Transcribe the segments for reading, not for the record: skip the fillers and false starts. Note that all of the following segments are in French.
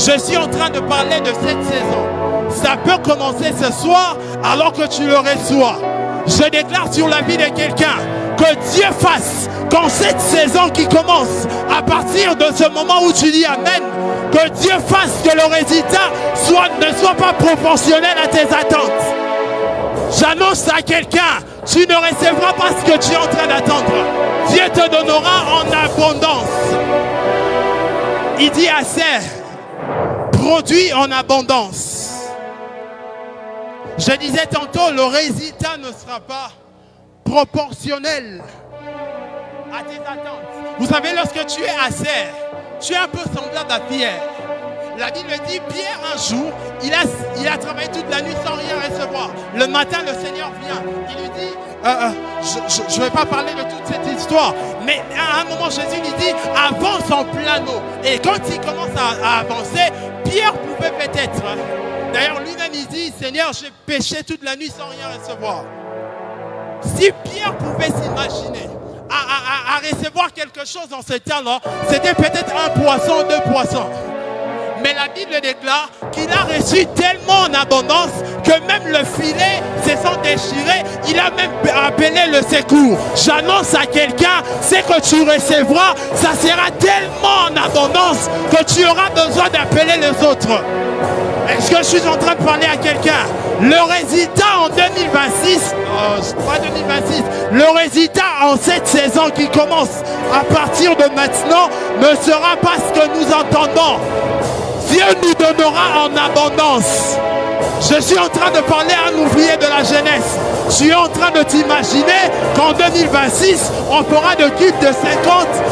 Je suis en train de parler de cette saison. Ça peut commencer ce soir alors que tu le reçois. Je déclare sur la vie de quelqu'un que Dieu fasse quand cette saison qui commence, à partir de ce moment où tu dis Amen, que Dieu fasse que le résultat ne soit pas proportionnel à tes attentes. J'annonce à quelqu'un, tu ne recevras pas ce que tu es en train d'attendre. Dieu te donnera en abondance. Il dit assez, produit en abondance. Je disais tantôt, le résultat ne sera pas proportionnel à tes attentes. Vous savez, lorsque tu es à serre, tu es un peu semblable à Pierre. La Bible dit, Pierre un jour, il a travaillé toute la nuit sans rien recevoir. Le matin, le Seigneur vient. Il lui dit, je ne vais pas parler de toute cette histoire, mais à un moment, Jésus lui dit, avance en plein eau. Et quand il commence à avancer, Pierre pouvait peut-être. D'ailleurs, lui-même, il dit, Seigneur, j'ai péché toute la nuit sans rien recevoir. Si Pierre pouvait s'imaginer à recevoir quelque chose dans ce temps-là, c'était peut-être un poisson, 2 poissons. Mais la Bible déclare qu'il a reçu tellement en abondance que même le filet se sent déchiré. Il a même appelé le secours. J'annonce à quelqu'un, c'est que tu recevras, ça sera tellement en abondance que tu auras besoin d'appeler les autres. Est-ce que je suis en train de parler à quelqu'un? Le résultat en 2026, pas 2026, le résultat en cette saison qui commence à partir de maintenant ne sera pas ce que nous entendons. Dieu nous donnera en abondance. Je suis en train de parler à un ouvrier de la jeunesse. Tu es en train de t'imaginer qu'en 2026, on fera de culte de 50,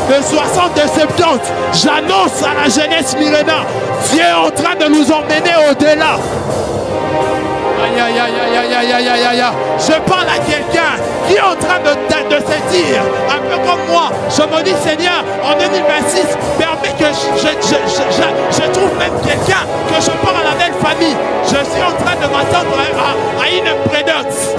de 60, de 70. J'annonce à la jeunesse Myrena, Dieu est en train de nous emmener au-delà. Aïe, aïe, aïe, aïe, aïe, aïe, aïe, aïe. Je parle à quelqu'un qui est en train de se dire, un peu comme moi, je me dis, Seigneur, en 2026, permets que je trouve même quelqu'un, que je parle à la belle famille. Je suis en train de m'attendre à une prédoxe.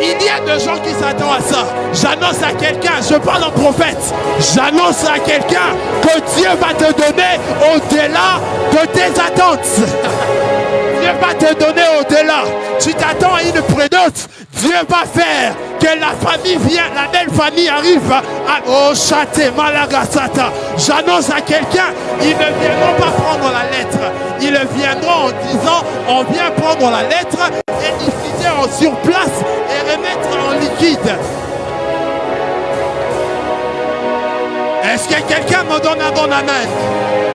Il y a des gens qui s'attendent à ça. J'annonce à quelqu'un, je parle en prophète, j'annonce à quelqu'un que Dieu va te donner au-delà de tes attentes. Dieu va te donner au-delà. Tu t'attends à une prédote. Dieu va faire que la famille vienne, la belle famille arrive à Oshate Malagasata. J'annonce à quelqu'un, ils ne viendront pas prendre la lettre. Ils viendront en disant, on vient prendre la lettre et diffuser sur place et remettre en liquide. Est-ce que quelqu'un me donne un bon amen?